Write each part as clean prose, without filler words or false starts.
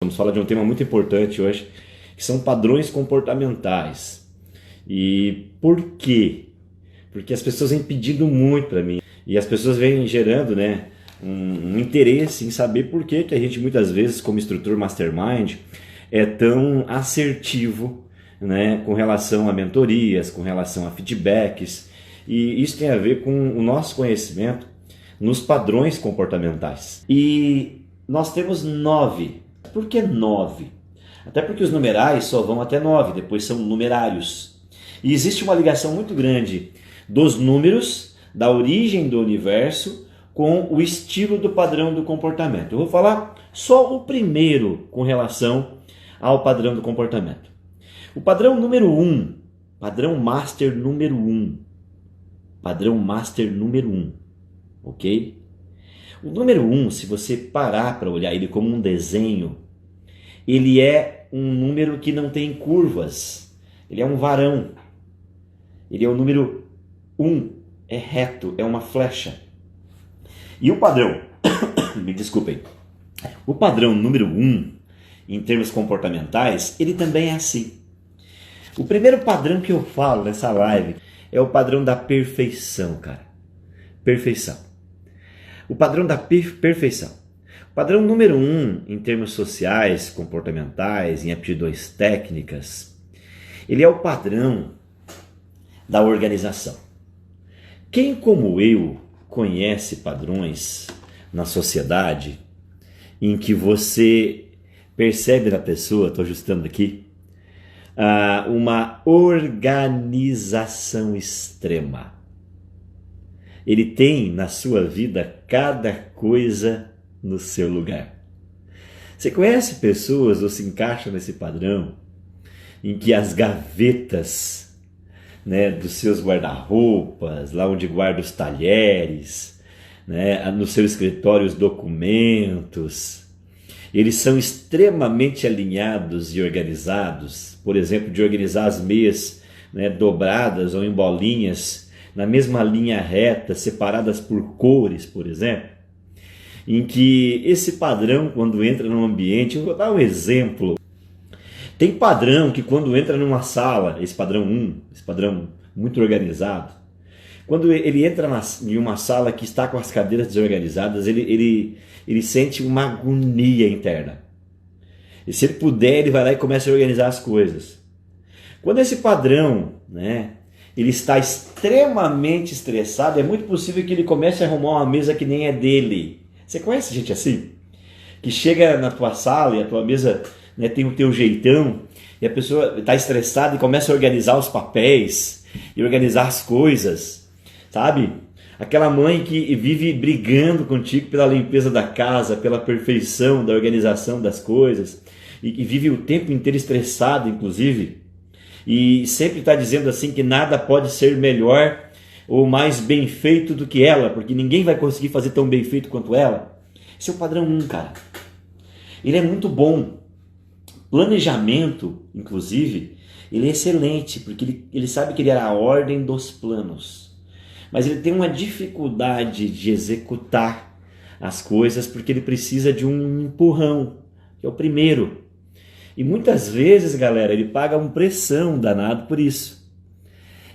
Vamos falar de um tema muito importante hoje, que são padrões comportamentais. E por quê? Porque as pessoas vêm pedindo muito para mim. E as pessoas vêm gerando, um interesse em saber por que a gente muitas vezes, como instrutor mastermind, é tão assertivo, com relação a mentorias, com relação a feedbacks. E isso tem a ver com o nosso conhecimento nos padrões comportamentais. E nós temos 9. Por que 9? Até porque os numerais só vão até 9, depois são numerários. E existe uma ligação muito grande dos números, da origem do universo, com o estilo do padrão do comportamento. Eu vou falar só o primeiro com relação ao padrão do comportamento. O padrão número 1, padrão master número 1. Padrão master número 1, ok? O número 1, se você parar para olhar ele como um desenho, ele é um número que não tem curvas, ele é um varão. Ele é o número 1, é reto, é uma flecha. E o padrão, me desculpem, o padrão número 1, em termos comportamentais, ele também é assim. O primeiro padrão que eu falo nessa live é o padrão da perfeição, cara. Perfeição. O padrão da perfeição. O padrão número 1, em termos sociais, comportamentais, em aptidões técnicas, ele é o padrão da organização. Quem, como eu, conhece padrões na sociedade em que você percebe na pessoa, estou ajustando aqui, uma organização extrema. Ele tem na sua vida cada coisa no seu lugar. Você conhece pessoas ou se encaixa nesse padrão em que as gavetas, dos seus guarda-roupas, lá onde guarda os talheres, no seu escritório os documentos, eles são extremamente alinhados e organizados, por exemplo, de organizar as meias dobradas ou em bolinhas, na mesma linha reta, separadas por cores, por exemplo, em que esse padrão, quando entra num ambiente, eu vou dar um exemplo. Tem padrão que quando entra numa sala, esse padrão 1, esse padrão muito organizado, quando ele entra em uma sala que está com as cadeiras desorganizadas, ele sente uma agonia interna. E se ele puder, ele vai lá e começa a organizar as coisas. Quando esse padrão, ele está extremamente estressado, é muito possível que ele comece a arrumar uma mesa que nem é dele. Você conhece gente assim? Que chega na tua sala e a tua mesa tem o teu jeitão, e a pessoa está estressada e começa a organizar os papéis e organizar as coisas, sabe? Aquela mãe que vive brigando contigo pela limpeza da casa, pela perfeição da organização das coisas, e vive o tempo inteiro estressada, inclusive, e sempre está dizendo assim que nada pode ser melhor ou mais bem feito do que ela, porque ninguém vai conseguir fazer tão bem feito quanto ela. Esse é o padrão 1, cara. Ele é muito bom. Planejamento, inclusive, ele é excelente, porque ele sabe que ele era a ordem dos planos. Mas ele tem uma dificuldade de executar as coisas porque ele precisa de um empurrão, que é o primeiro. E muitas vezes, galera, ele paga um pressão danado por isso.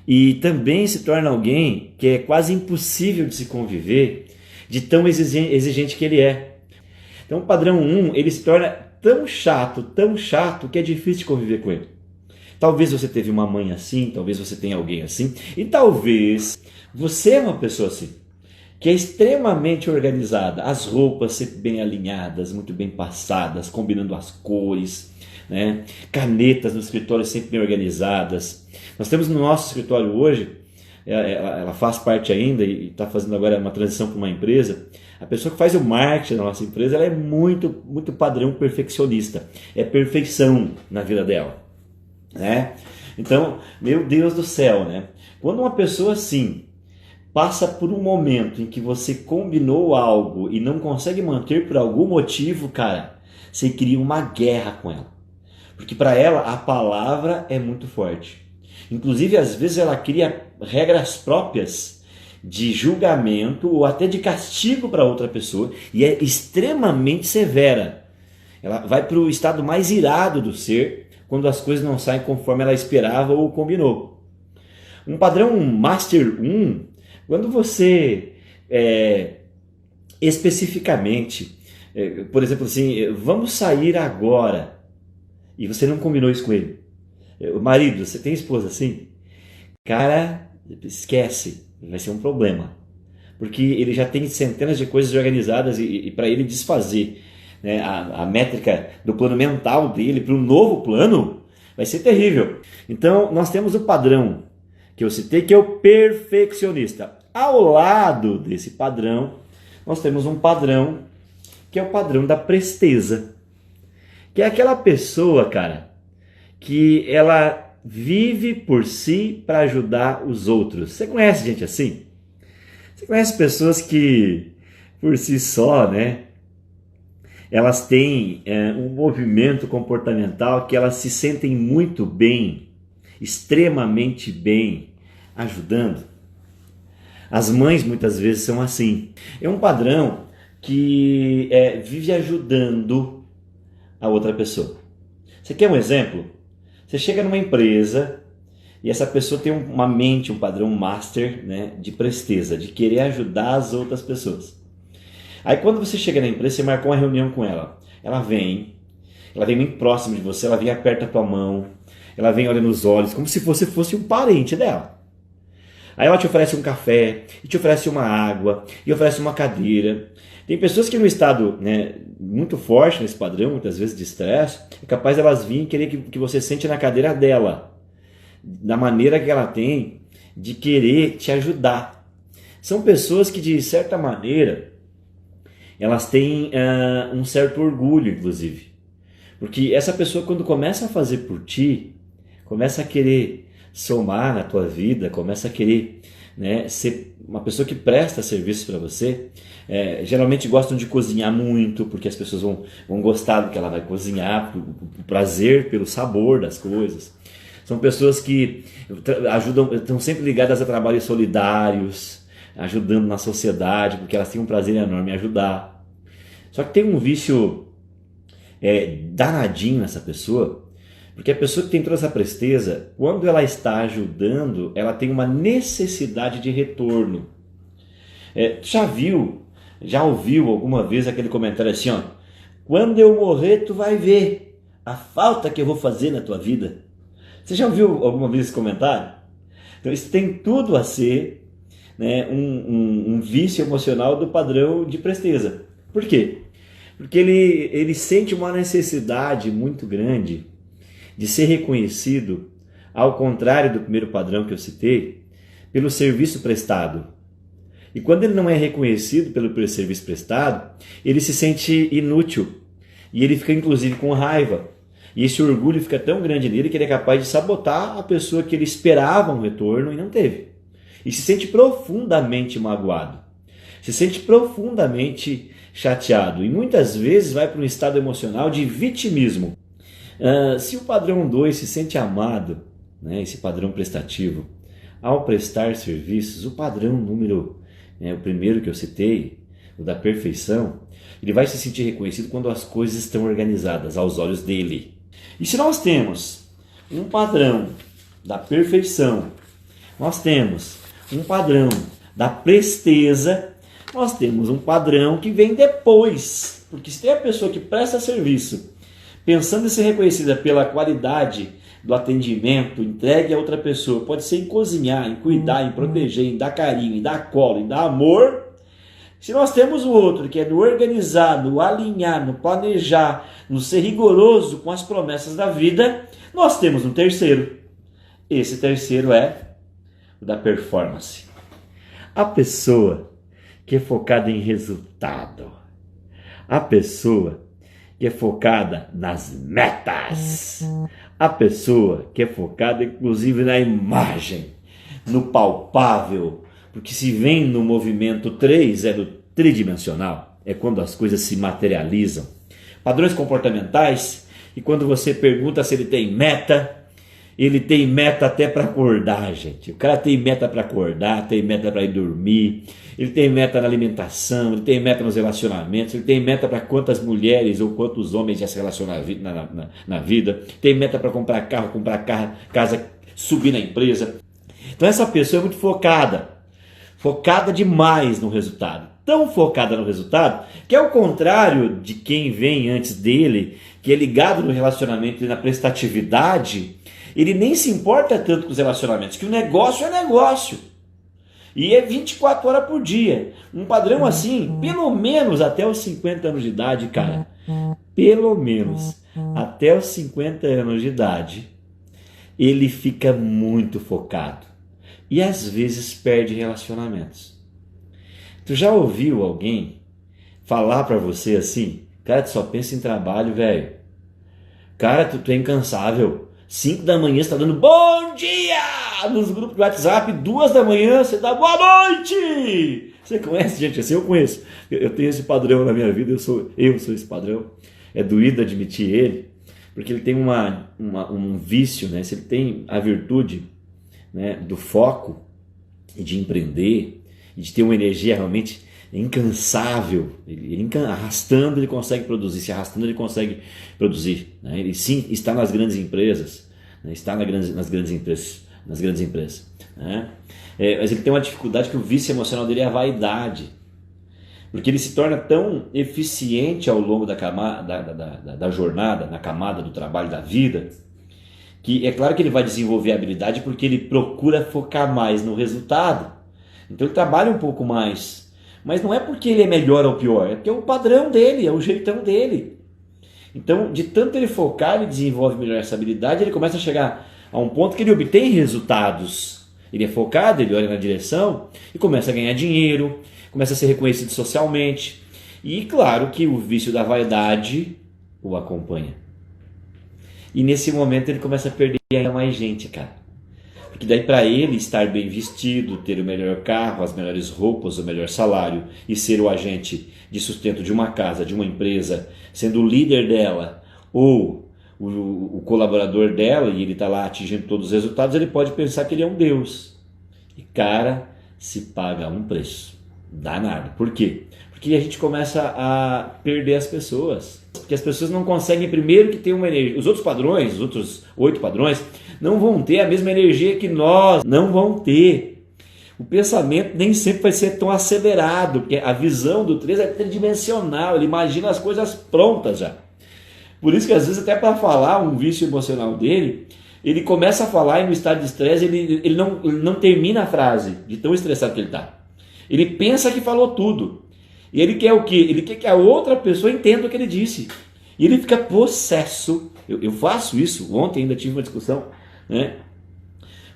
E também se torna alguém que é quase impossível de se conviver, de tão exigente que ele é. Então o padrão 1, ele se torna tão chato, que é difícil de conviver com ele. Talvez você teve uma mãe assim, talvez você tenha alguém assim, e talvez você é uma pessoa assim, que é extremamente organizada, as roupas sempre bem alinhadas, muito bem passadas, combinando as cores, canetas no escritório sempre bem organizadas. Nós temos no nosso escritório hoje, ela faz parte ainda e está fazendo agora uma transição para uma empresa. A pessoa que faz o marketing da nossa empresa, ela é muito, muito padrão perfeccionista. É perfeição na vida dela. Então, meu Deus do céu, Quando uma pessoa assim passa por um momento em que você combinou algo e não consegue manter por algum motivo, cara, você cria uma guerra com ela. Porque para ela a palavra é muito forte. Inclusive, às vezes ela cria regras próprias de julgamento ou até de castigo para outra pessoa e é extremamente severa. Ela vai para o estado mais irado do ser quando as coisas não saem conforme ela esperava ou combinou. Um padrão Master 1, quando você especificamente, por exemplo assim, vamos sair agora, e você não combinou isso com ele. Marido, você tem esposa assim? Cara, esquece, vai ser um problema. Porque ele já tem centenas de coisas organizadas e para ele desfazer, né, a métrica do plano mental dele para um novo plano vai ser terrível. Então nós temos o padrão que eu citei, que é o perfeccionista. Ao lado desse padrão, nós temos um padrão que é o padrão da presteza, que é aquela pessoa, cara, que ela vive por si para ajudar os outros. Você conhece gente assim? Você conhece pessoas que, por si só, né, elas têm um movimento comportamental que elas se sentem muito bem, extremamente bem, ajudando? As mães muitas vezes são assim. É um padrão que vive ajudando a outra pessoa. Você quer um exemplo? Você chega numa empresa e essa pessoa tem uma mente, um padrão master, né, de presteza, de querer ajudar as outras pessoas. Aí quando você chega na empresa, você marcou uma reunião com ela. Ela vem muito próximo de você, ela vem e aperta a tua mão, ela vem olha nos olhos, como se você fosse um parente dela. Aí ela te oferece um café, e te oferece uma água, e oferece uma cadeira. Tem pessoas que no estado, né, muito forte nesse padrão, muitas vezes de estresse, é capaz de elas virem querer que você sente na cadeira dela, da maneira que ela tem de querer te ajudar. São pessoas que, de certa maneira, elas têm um certo orgulho, inclusive. Porque essa pessoa, quando começa a fazer por ti, começa a querer somar na tua vida, começa a querer, né, ser uma pessoa que presta serviço para você. Geralmente gostam de cozinhar muito, porque as pessoas vão gostar do que ela vai cozinhar, o prazer pelo sabor das coisas. São pessoas que ajudam, estão sempre ligadas a trabalhos solidários, ajudando na sociedade, porque elas têm um prazer enorme em ajudar. Só que tem um vício danadinho nessa pessoa, porque a pessoa que tem toda essa presteza, quando ela está ajudando, ela tem uma necessidade de retorno. Já ouviu alguma vez aquele comentário assim, ó: quando eu morrer tu vai ver a falta que eu vou fazer na tua vida? Você já ouviu alguma vez esse comentário? Então isso tem tudo a ser, né, um vício emocional do padrão de presteza. Por quê? Porque ele sente uma necessidade muito grande de ser reconhecido, ao contrário do primeiro padrão que eu citei, pelo serviço prestado. E quando ele não é reconhecido pelo serviço prestado, ele se sente inútil. E ele fica inclusive com raiva. E esse orgulho fica tão grande nele que ele é capaz de sabotar a pessoa que ele esperava um retorno e não teve. E se sente profundamente magoado. Se sente profundamente chateado. E muitas vezes vai para um estado emocional de vitimismo. Se o padrão 2 se sente amado, né, esse padrão prestativo, ao prestar serviços, o padrão número, o primeiro que eu citei, o da perfeição, ele vai se sentir reconhecido quando as coisas estão organizadas aos olhos dele. E se nós temos um padrão da perfeição, nós temos um padrão da presteza, nós temos um padrão que vem depois. Porque se tem a pessoa que presta serviço pensando em ser reconhecida pela qualidade do atendimento entregue a outra pessoa, pode ser em cozinhar, em cuidar, em proteger, em dar carinho, em dar colo, em dar amor. Se nós temos o outro, que é no organizar, no alinhar, no planejar, no ser rigoroso com as promessas da vida, nós temos um terceiro. Esse terceiro é o da performance. A pessoa que é focada em resultado. A pessoa que é focada nas metas. A pessoa que é focada inclusive na imagem, no palpável. Porque se vem no movimento 3, é do tridimensional, é quando as coisas se materializam. Padrões comportamentais, e quando você pergunta se ele tem meta, Ele tem meta até para acordar, gente. O cara tem meta para acordar, tem meta para ir dormir, ele tem meta na alimentação, ele tem meta nos relacionamentos, ele tem meta para quantas mulheres ou quantos homens já se relacionam na vida, tem meta para comprar carro, casa, subir na empresa. Então essa pessoa é muito focada demais no resultado. Tão focada no resultado, que é o contrário de quem vem antes dele, que é ligado no relacionamento e na prestatividade. Ele nem se importa tanto com os relacionamentos, que o negócio é negócio. E é 24 horas por dia. Um padrão assim, pelo menos até os 50 anos de idade, cara. Pelo menos até os 50 anos de idade, ele fica muito focado. E às vezes perde relacionamentos. Tu já ouviu alguém falar pra você assim? Cara, tu só pensa em trabalho, velho. Cara, tu é incansável. 5 da manhã você tá dando bom dia nos grupos de WhatsApp, 2 da manhã você dá boa noite. Você conhece gente assim? Eu conheço. Eu tenho esse padrão na minha vida, eu sou esse padrão. É doído admitir ele, porque ele tem um vício, né? Se ele tem a virtude, né, do foco e de empreender e de ter uma energia realmente incansável, arrastando ele consegue produzir, se arrastando ele consegue produzir, né? Ele sim está nas grandes empresas, né? Está nas grandes empresas, né? Mas ele tem uma dificuldade, que o vício emocional dele é a vaidade, porque ele se torna tão eficiente ao longo da jornada, na camada do trabalho da vida, que é claro que ele vai desenvolver a habilidade porque ele procura focar mais no resultado. Então ele trabalha um pouco mais, mas não é porque ele é melhor ou pior, é porque é o padrão dele, é o jeitão dele. Então, de tanto ele focar, ele desenvolve melhor essa habilidade, ele começa a chegar a um ponto que ele obtém resultados. Ele é focado, ele olha na direção e começa a ganhar dinheiro, começa a ser reconhecido socialmente. E claro que o vício da vaidade o acompanha. E nesse momento ele começa a perder ainda mais gente, cara. Porque daí para ele estar bem vestido, ter o melhor carro, as melhores roupas, o melhor salário e ser o agente de sustento de uma casa, de uma empresa, sendo o líder dela ou o colaborador dela, e ele está lá atingindo todos os resultados, ele pode pensar que ele é um Deus. E cara, se paga um preço danado. Por quê? Porque a gente começa a perder as pessoas. Porque as pessoas não conseguem, primeiro, que ter uma energia. Os outros padrões, os outros 8 padrões, não vão ter a mesma energia que nós. Não vão ter. O pensamento nem sempre vai ser tão acelerado, porque a visão do 3 é tridimensional. Ele imagina as coisas prontas já. Por isso que às vezes até para falar um vício emocional dele, ele começa a falar e no estado de estresse ele não termina a frase, de tão estressado que ele está. Ele pensa que falou tudo. E ele quer o quê? Ele quer que a outra pessoa entenda o que ele disse. E ele fica possesso. Eu faço isso. Ontem ainda tive uma discussão, né,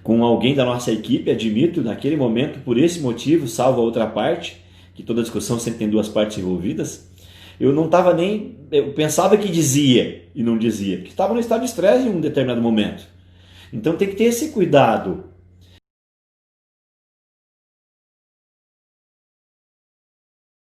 com alguém da nossa equipe, admito, naquele momento, por esse motivo, salvo a outra parte, que toda discussão sempre tem 2 partes envolvidas, eu não estava nem... Eu pensava que dizia e não dizia, porque estava no estado de estresse em um determinado momento. Então tem que ter esse cuidado